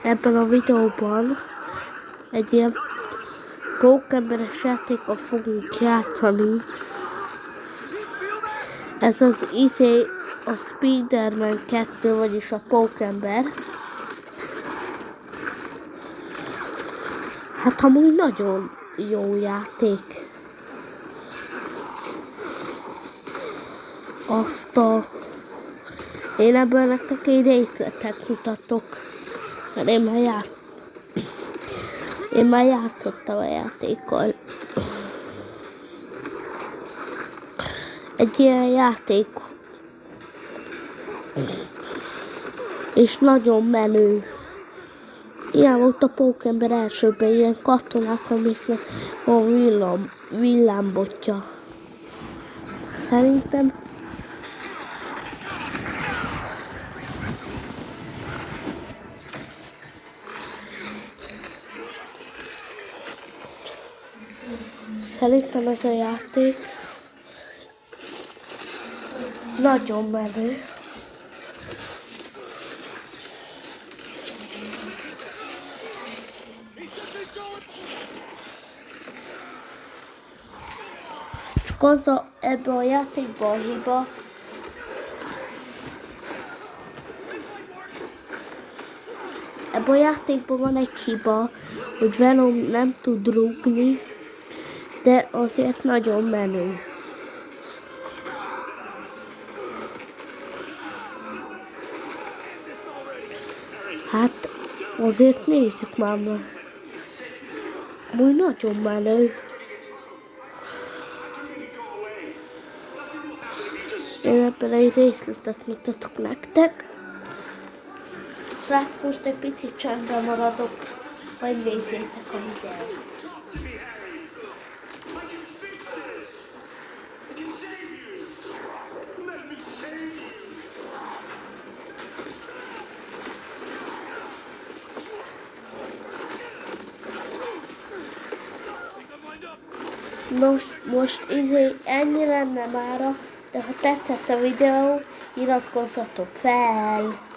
Ebben a videóban egy ilyen pókemberes játékkal fogunk játszani. Ez az a Spider-Man 2, vagyis a pókember. Hát amúgy nagyon jó játék. Én ebből nektek egy részletet mutatok, mert én már játszottam a játékkal. Egy ilyen játék, és nagyon menő. Ilyen volt a pókember elsőben, ilyen katonák, amiknek van villámbotja. Szerintem ez a játék nagyon menő. Csak ebben a játékban a hiba, ebben a játékban van egy hiba, hogy Venom nem tud rúgni, de azért nagyon menő. Hát azért nézzük már meg. Úgy nagyon menő. Én ebben egy részletet mutatok nektek. Srác, most egy picit csendben maradok, hogy nézzétek a videót. Most ennyi lenne mára, de ha tetszett a videó, iratkozzatok fel!